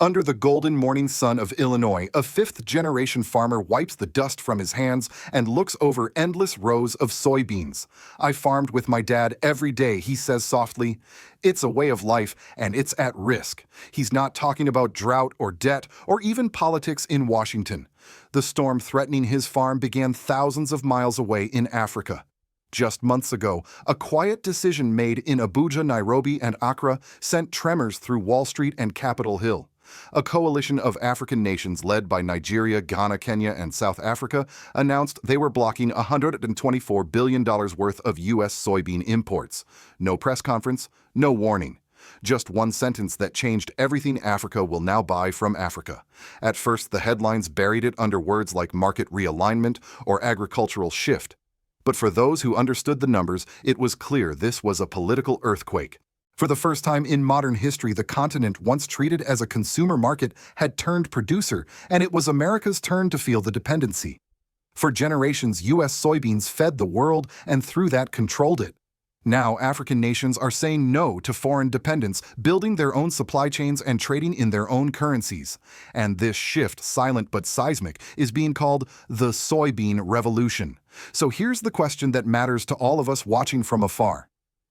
Under the golden morning sun of Illinois, a fifth-generation farmer wipes the dust from his hands and looks over endless rows of soybeans. "I farmed with my dad every day," he says softly. It's a way of life, and it's at risk. He's not talking about drought or debt or even politics in Washington. The storm threatening his farm began thousands of miles away in Africa. Just months ago, a quiet decision made in Abuja, Nairobi, and Accra sent tremors through Wall Street and Capitol Hill. A coalition of African nations led by Nigeria, Ghana, Kenya, and South Africa announced they were blocking $124 billion worth of U.S. soybean imports. No press conference, no warning. Just one sentence that changed everything. Africa will now buy from Africa. At first, the headlines buried it under words like market realignment or agricultural shift. But for those who understood the numbers, it was clear this was a political earthquake. For the first time in modern history, the continent once treated as a consumer market had turned producer, and it was America's turn to feel the dependency. For generations, U.S. soybeans fed the world and through that controlled it. Now, African nations are saying no to foreign dependence, building their own supply chains and trading in their own currencies. And this shift, silent but seismic, is being called the soybean revolution. So here's the question that matters to all of us watching from afar.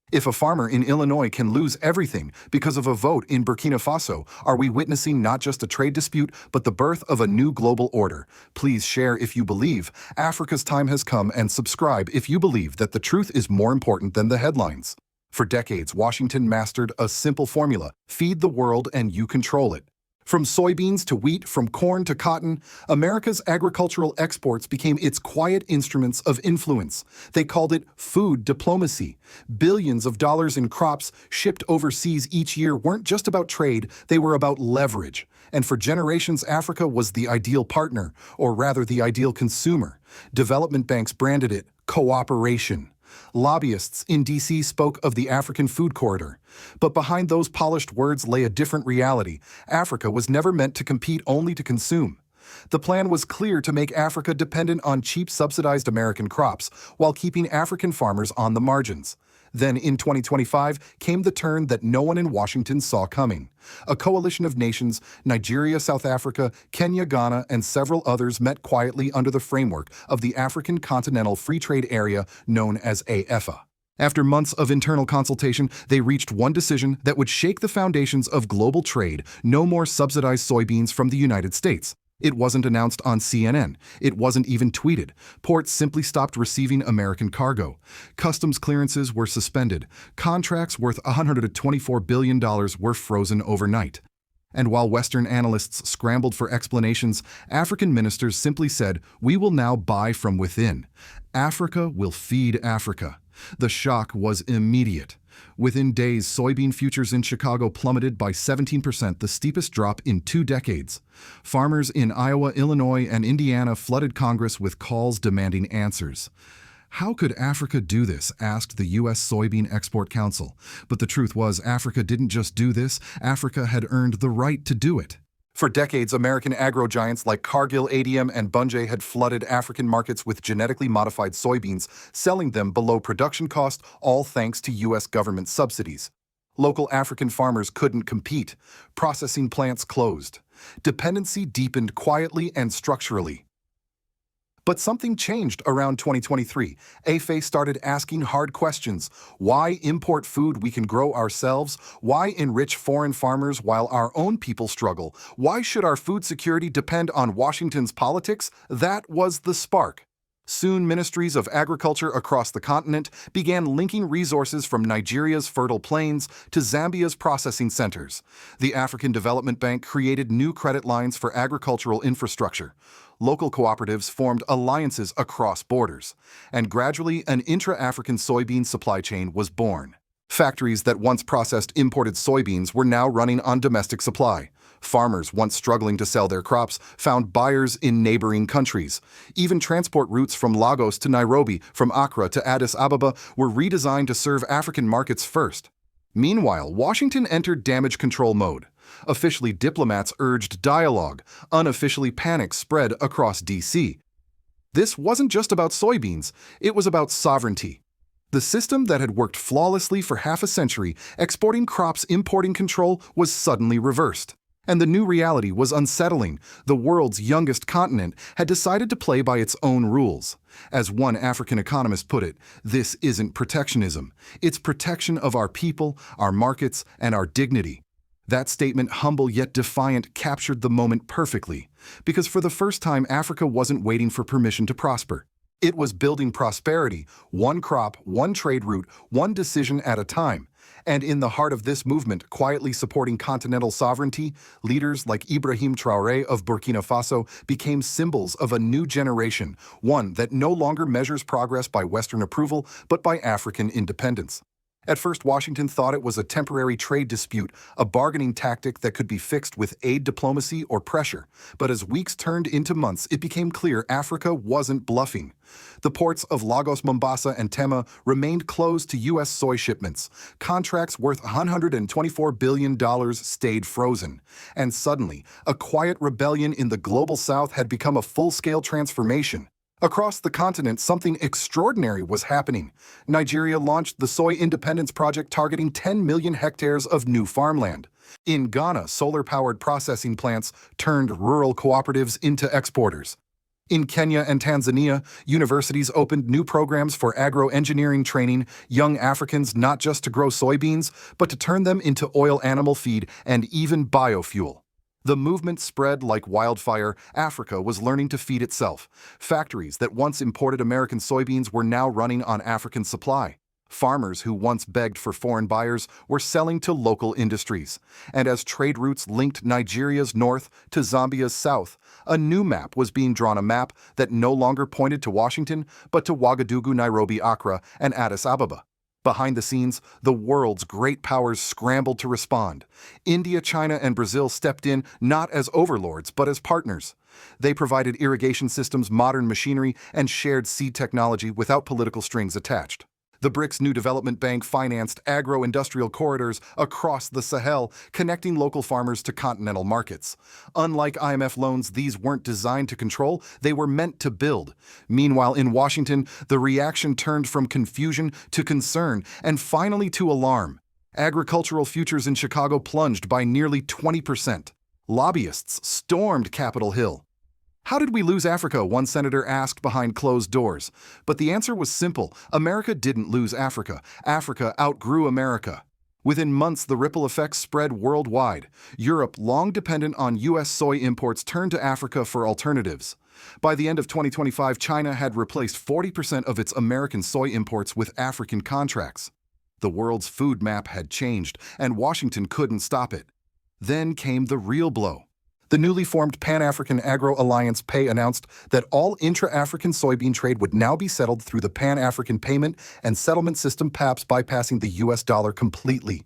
If a farmer in Illinois can lose everything because of a vote in Burkina Faso, are we witnessing not just a trade dispute, but the birth of a new global order? Please share if you believe Africa's time has come, and subscribe if you believe that the truth is more important than the headlines. For decades, Washington mastered a simple formula: feed the world and you control it. From soybeans to wheat, from corn to cotton, America's agricultural exports became its quiet instruments of influence. They called it food diplomacy. Billions of dollars in crops shipped overseas each year weren't just about trade, they were about leverage. And for generations, Africa was the ideal partner, or rather the ideal consumer. Development banks branded it cooperation. Lobbyists in D.C. spoke of the African food corridor. But behind those polished words lay a different reality. Africa was never meant to compete, only to consume. The plan was clear: to make Africa dependent on cheap, subsidized American crops, while keeping African farmers on the margins. Then, in 2025, came the turn that no one in Washington saw coming. A coalition of nations, Nigeria, South Africa, Kenya, Ghana, and several others, met quietly under the framework of the African Continental Free Trade Area known as AFTA. After months of internal consultation, they reached one decision that would shake the foundations of global trade: no more subsidized soybeans from the United States. It wasn't announced on CNN. It wasn't even tweeted. Ports simply stopped receiving American cargo. Customs clearances were suspended. Contracts worth $124 billion were frozen overnight. And while Western analysts scrambled for explanations, African ministers simply said, "We will now buy from within. Africa will feed Africa." The shock was immediate. Within days, soybean futures in Chicago plummeted by 17%, the steepest drop in 2 decades. Farmers in Iowa, Illinois, and Indiana flooded Congress with calls demanding answers. How could Africa do this? Asked the U.S. Soybean Export Council. But the truth was, Africa didn't just do this, Africa had earned the right to do it. For decades, American agro-giants like Cargill, ADM, and Bunge had flooded African markets with genetically modified soybeans, selling them below production cost, all thanks to U.S. government subsidies. Local African farmers couldn't compete. Processing plants closed. Dependency deepened quietly and structurally. But something changed around 2023. AFTA started asking hard questions. Why import food we can grow ourselves? Why enrich foreign farmers while our own people struggle? Why should our food security depend on Washington's politics? That was the spark. Soon, ministries of agriculture across the continent began linking resources from Nigeria's fertile plains to Zambia's processing centers. The African Development Bank created new credit lines for agricultural infrastructure. Local cooperatives formed alliances across borders. And gradually, an intra-African soybean supply chain was born. Factories that once processed imported soybeans were now running on domestic supply. Farmers, once struggling to sell their crops, found buyers in neighboring countries. Even transport routes from Lagos to Nairobi, from Accra to Addis Ababa, were redesigned to serve African markets first. Meanwhile, Washington entered damage control mode. Officially, diplomats urged dialogue. Unofficially, panic spread across D.C. This wasn't just about soybeans, it was about sovereignty. The system that had worked flawlessly for half a century, exporting crops, importing control, was suddenly reversed. And the new reality was unsettling. The world's youngest continent had decided to play by its own rules. As one African economist put it, this isn't protectionism. It's protection of our people, our markets, and our dignity. That statement, humble yet defiant, captured the moment perfectly. Because for the first time, Africa wasn't waiting for permission to prosper. It was building prosperity, one crop, one trade route, one decision at a time. And in the heart of this movement, quietly supporting continental sovereignty, leaders like Ibrahim Traoré of Burkina Faso became symbols of a new generation, one that no longer measures progress by Western approval, but by African independence. At first, Washington thought it was a temporary trade dispute, a bargaining tactic that could be fixed with aid diplomacy or pressure. But as weeks turned into months, it became clear Africa wasn't bluffing. The ports of Lagos, Mombasa, and Tema remained closed to U.S. soy shipments. Contracts worth $124 billion stayed frozen. And suddenly, a quiet rebellion in the global south had become a full-scale transformation. Across the continent, something extraordinary was happening. Nigeria launched the Soy Independence Project targeting 10 million hectares of new farmland. In Ghana, solar-powered processing plants turned rural cooperatives into exporters. In Kenya and Tanzania, universities opened new programs for agro-engineering training young Africans not just to grow soybeans, but to turn them into oil animal feed and even biofuel. The movement spread like wildfire. Africa was learning to feed itself. Factories that once imported American soybeans were now running on African supply. Farmers who once begged for foreign buyers were selling to local industries. And as trade routes linked Nigeria's north to Zambia's south, a new map was being drawn, a map that no longer pointed to Washington, but to Ouagadougou, Nairobi, Accra, and Addis Ababa. Behind the scenes, the world's great powers scrambled to respond. India, China, and Brazil stepped in not as overlords, but as partners. They provided irrigation systems, modern machinery, and shared seed technology without political strings attached. The BRICS New Development Bank financed agro-industrial corridors across the Sahel, connecting local farmers to continental markets. Unlike IMF loans, these weren't designed to control, they were meant to build. Meanwhile, in Washington, the reaction turned from confusion to concern, and finally to alarm. Agricultural futures in Chicago plunged by nearly 20%. Lobbyists stormed Capitol Hill. How did we lose Africa? One senator asked behind closed doors. But the answer was simple. America didn't lose Africa. Africa outgrew America. Within months, the ripple effects spread worldwide. Europe, long dependent on U.S. soy imports, turned to Africa for alternatives. By the end of 2025, China had replaced 40% of its American soy imports with African contracts. The world's food map had changed, and Washington couldn't stop it. Then came the real blow. The newly formed Pan-African Agro-Alliance PAY announced that all intra-African soybean trade would now be settled through the Pan-African Payment and Settlement System PAPS, bypassing the US dollar completely.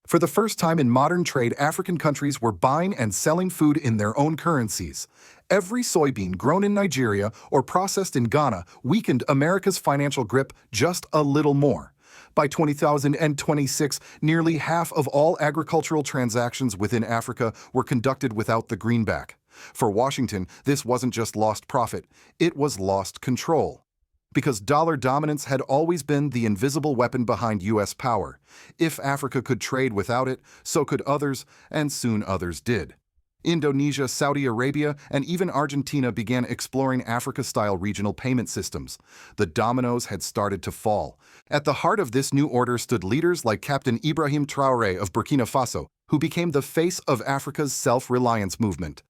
For the first time in modern trade, African countries were buying and selling food in their own currencies. Every soybean grown in Nigeria or processed in Ghana weakened America's financial grip just a little more. By 2026, nearly half of all agricultural transactions within Africa were conducted without the greenback. For Washington, this wasn't just lost profit, it was lost control. Because dollar dominance had always been the invisible weapon behind U.S. power. If Africa could trade without it, so could others, and soon others did. Indonesia, Saudi Arabia, and even Argentina began exploring Africa-style regional payment systems. The dominoes had started to fall. At the heart of this new order stood leaders like Captain Ibrahim Traoré of Burkina Faso, who became the face of Africa's self-reliance movement.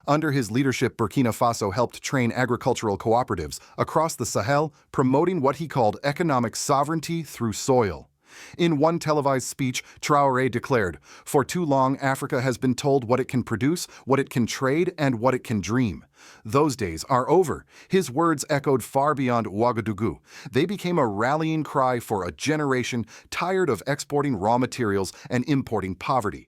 Under his leadership, Burkina Faso helped train agricultural cooperatives across the Sahel, promoting what he called economic sovereignty through soil. In one televised speech, Traoré declared, "For too long, Africa has been told what it can produce, what it can trade, and what it can dream. Those days are over." His words echoed far beyond Ouagadougou. They became a rallying cry for a generation tired of exporting raw materials and importing poverty.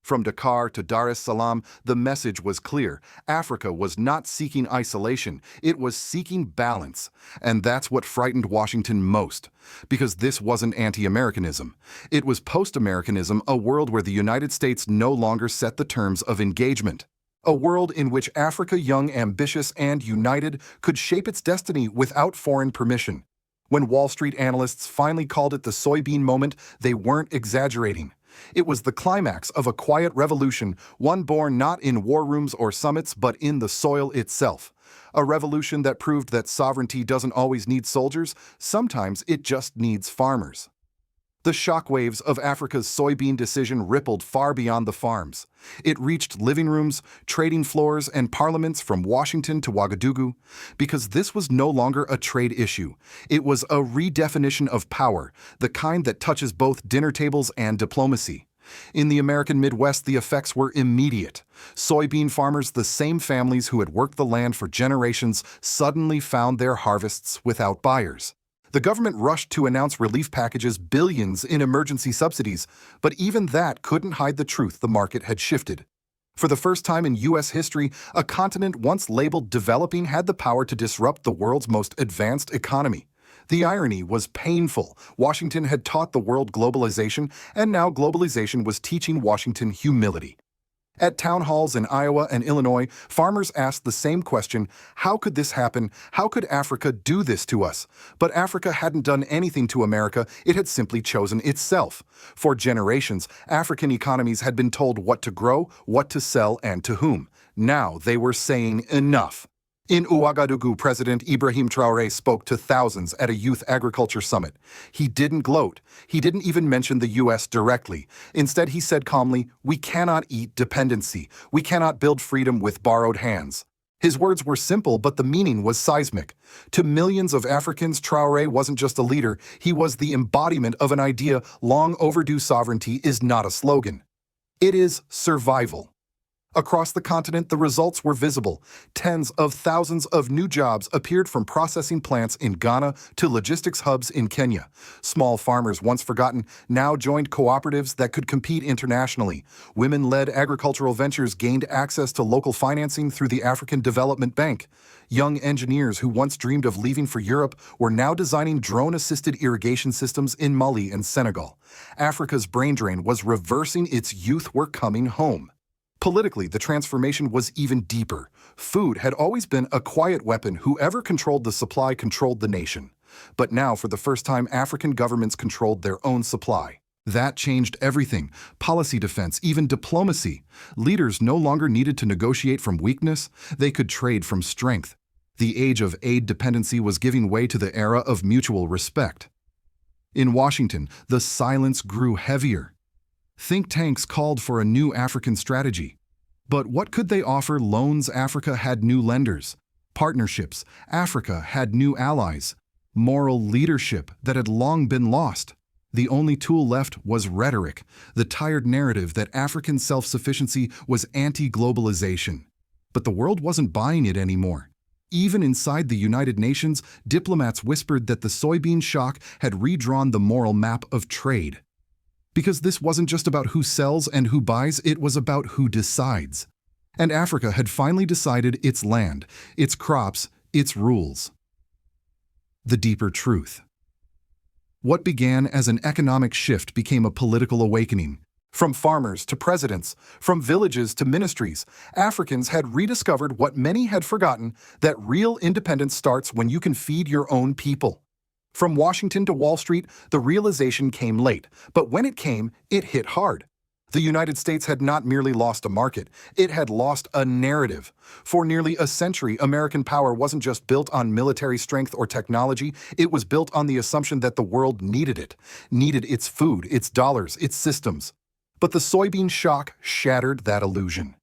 From Dakar to Dar es Salaam, the message was clear. Africa was not seeking isolation, it was seeking balance. And that's what frightened Washington most. Because this wasn't anti-Americanism. It was post-Americanism, a world where the United States no longer set the terms of engagement. A world in which Africa, young, ambitious, and united, could shape its destiny without foreign permission. When Wall Street analysts finally called it the soybean moment, they weren't exaggerating. It was the climax of a quiet revolution, one born not in war rooms or summits but in the soil itself. A revolution that proved that sovereignty doesn't always need soldiers, sometimes it just needs farmers. The shockwaves of Africa's soybean decision rippled far beyond the farms. It reached living rooms, trading floors, and parliaments from Washington to Ouagadougou, because this was no longer a trade issue. It was a redefinition of power, the kind that touches both dinner tables and diplomacy. In the American Midwest, the effects were immediate. Soybean farmers, the same families who had worked the land for generations, suddenly found their harvests without buyers. The government rushed to announce relief packages, billions in emergency subsidies, but even that couldn't hide the truth: the market had shifted. For the first time in U.S. history, a continent once labeled developing had the power to disrupt the world's most advanced economy. The irony was painful. Washington had taught the world globalization, and now globalization was teaching Washington humility. At town halls in Iowa and Illinois, farmers asked the same question: how could this happen? How could Africa do this to us? But Africa hadn't done anything to America, it had simply chosen itself. For generations, African economies had been told what to grow, what to sell, and to whom. Now they were saying enough. In Ouagadougou, President Ibrahim Traoré spoke to thousands at a youth agriculture summit. He didn't gloat. He didn't even mention the U.S. directly. Instead, he said calmly, "We cannot eat dependency. We cannot build freedom with borrowed hands." His words were simple, but the meaning was seismic. To millions of Africans, Traoré wasn't just a leader, he was the embodiment of an idea: long overdue sovereignty is not a slogan. It is survival. Across the continent, the results were visible. Tens of thousands of new jobs appeared, from processing plants in Ghana to logistics hubs in Kenya. Small farmers, once forgotten, now joined cooperatives that could compete internationally. Women-led agricultural ventures gained access to local financing through the African Development Bank. Young engineers who once dreamed of leaving for Europe were now designing drone-assisted irrigation systems in Mali and Senegal. Africa's brain drain was reversing. Its youth were coming home. Politically, the transformation was even deeper. Food had always been a quiet weapon. Whoever controlled the supply controlled the nation. But now, for the first time, African governments controlled their own supply. That changed everything: policy, defense, even diplomacy. Leaders no longer needed to negotiate from weakness, they could trade from strength. The age of aid dependency was giving way to the era of mutual respect. In Washington, the silence grew heavier. Think tanks called for a new African strategy. But what could they offer? Loans? Africa had new lenders. Partnerships? Africa had new allies. Moral leadership that had long been lost. The only tool left was rhetoric, the tired narrative that African self-sufficiency was anti-globalization. But the world wasn't buying it anymore. Even inside the United Nations, diplomats whispered that the soybean shock had redrawn the moral map of trade. Because this wasn't just about who sells and who buys, it was about who decides. And Africa had finally decided its land, its crops, its rules. The deeper truth. What began as an economic shift became a political awakening. From farmers to presidents, from villages to ministries, Africans had rediscovered what many had forgotten: that real independence starts when you can feed your own people. From Washington to Wall Street, the realization came late, but when it came, it hit hard. The United States had not merely lost a market, it had lost a narrative. For nearly a century, American power wasn't just built on military strength or technology, it was built on the assumption that the world needed it, needed its food, its dollars, its systems. But the soybean shock shattered that illusion.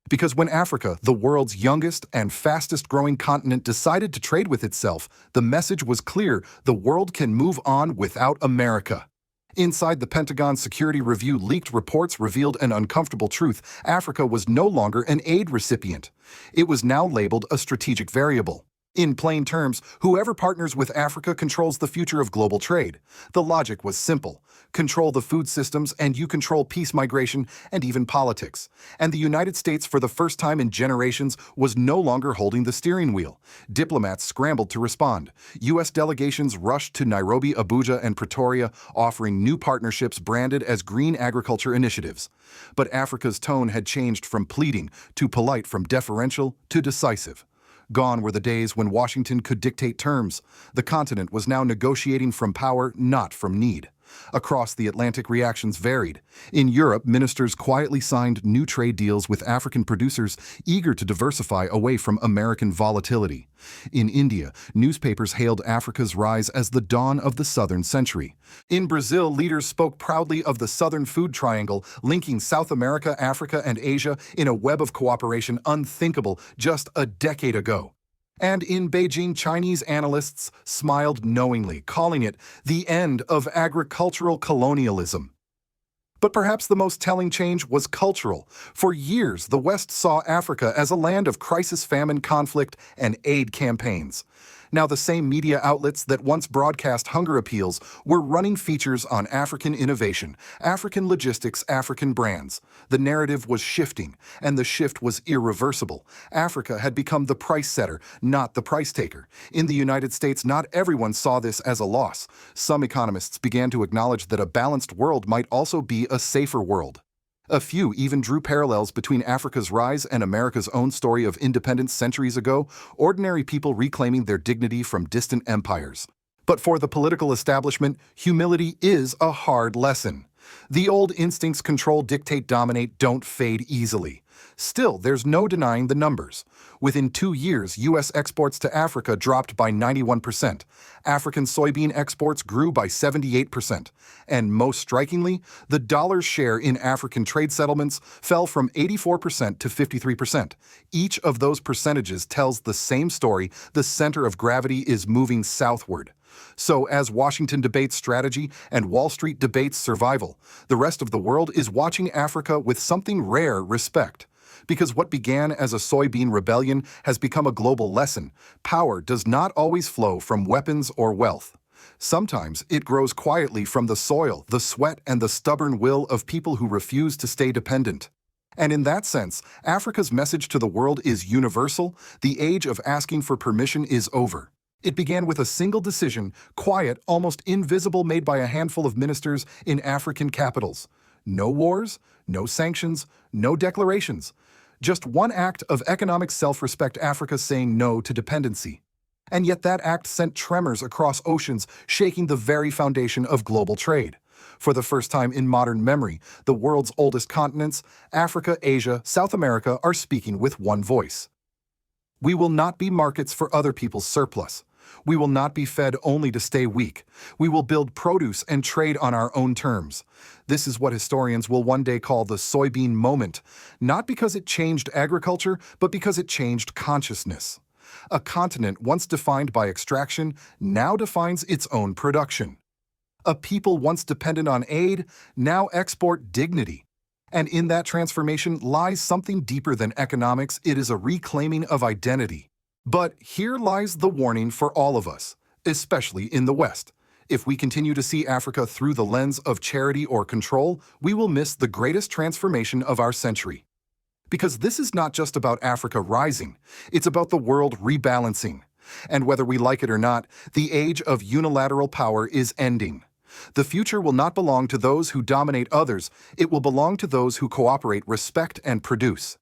Because when Africa, the world's youngest and fastest-growing continent, decided to trade with itself, the message was clear: the world can move on without America. Inside the Pentagon Security Review, leaked reports revealed an uncomfortable truth: Africa was no longer an aid recipient. It was now labeled a strategic variable. In plain terms, whoever partners with Africa controls the future of global trade. The logic was simple: control the food systems and you control peace, migration, and even politics. And the United States, for the first time in generations, was no longer holding the steering wheel. Diplomats scrambled to respond. U.S. delegations rushed to Nairobi, Abuja, and Pretoria, offering new partnerships branded as green agriculture initiatives. But Africa's tone had changed from pleading to polite, from deferential to decisive. Gone were the days when Washington could dictate terms. The continent was now negotiating from power, not from need. Across the Atlantic, reactions varied. In Europe, ministers quietly signed new trade deals with African producers eager to diversify away from American volatility. In India, newspapers hailed Africa's rise as the dawn of the Southern century. In Brazil, leaders spoke proudly of the Southern Food Triangle, linking South America, Africa, and Asia in a web of cooperation unthinkable just a decade ago. And in Beijing, Chinese analysts smiled knowingly, calling it the end of agricultural colonialism. But perhaps the most telling change was cultural. For years, the West saw Africa as a land of crisis, famine, conflict, and aid campaigns. Now, the same media outlets that once broadcast hunger appeals were running features on African innovation, African logistics, African brands. The narrative was shifting, and the shift was irreversible. Africa had become the price setter, not the price taker. In the United States, not everyone saw this as a loss. Some economists began to acknowledge that a balanced world might also be a safer world. A few even drew parallels between Africa's rise and America's own story of independence centuries ago, ordinary people reclaiming their dignity from distant empires. But for the political establishment, humility is a hard lesson. The old instincts control, dictate, dominate don't fade easily. Still, there's no denying the numbers. Within 2 years, U.S. exports to Africa dropped by 91%. African soybean exports grew by 78%. And most strikingly, the dollar's share in African trade settlements fell from 84% to 53%. Each of those percentages tells the same story: the center of gravity is moving southward. So as Washington debates strategy and Wall Street debates survival, the rest of the world is watching Africa with something rare respect. Because what began as a soybean rebellion has become a global lesson. Power does not always flow from weapons or wealth. Sometimes it grows quietly from the soil, the sweat, and the stubborn will of people who refuse to stay dependent. And in that sense, Africa's message to the world is universal. The age of asking for permission is over. It began with a single decision, quiet, almost invisible, made by a handful of ministers in African capitals. No wars, no sanctions, no declarations. Just one act of economic self-respect: Africa saying no to dependency. And yet that act sent tremors across oceans, shaking the very foundation of global trade. For the first time in modern memory, the world's oldest continents, Africa, Asia, South America, are speaking with one voice. We will not be markets for other people's surplus. We will not be fed only to stay weak. We will build produce and trade on our own terms. This is what historians will one day call the soybean moment, not because it changed agriculture, but because it changed consciousness. A continent once defined by extraction now defines its own production. A people once dependent on aid now export dignity. And in that transformation lies something deeper than economics. It is a reclaiming of identity. But here lies the warning for all of us, especially in the West. If we continue to see Africa through the lens of charity or control, we will miss the greatest transformation of our century. Because this is not just about Africa rising, it's about the world rebalancing. And whether we like it or not, the age of unilateral power is ending. The future will not belong to those who dominate others, it will belong to those who cooperate, respect, and produce.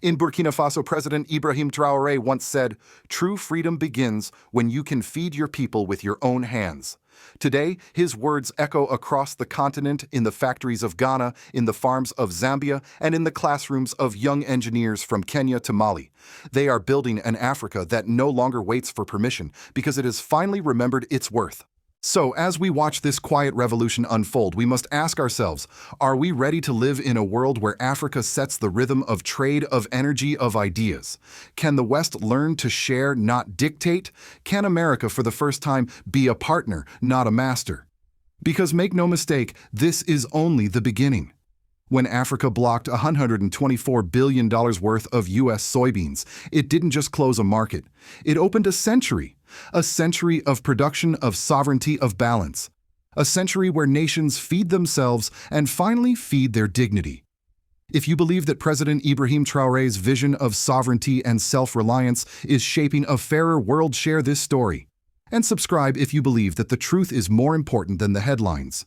In Burkina Faso, President Ibrahim Traoré once said, "True freedom begins when you can feed your people with your own hands." Today, his words echo across the continent, in the factories of Ghana, in the farms of Zambia, and in the classrooms of young engineers from Kenya to Mali. They are building an Africa that no longer waits for permission because it has finally remembered its worth. So, as we watch this quiet revolution unfold, we must ask ourselves, are we ready to live in a world where Africa sets the rhythm of trade, of energy, of ideas? Can the West learn to share, not dictate? Can America, for the first time, be a partner, not a master? Because make no mistake, this is only the beginning. When Africa blocked $124 billion worth of U.S. soybeans, it didn't just close a market. It opened a century of production, of sovereignty, of balance. A century where nations feed themselves and finally feed their dignity. If you believe that President Ibrahim Traoré's vision of sovereignty and self-reliance is shaping a fairer world, share this story. And subscribe if you believe that the truth is more important than the headlines.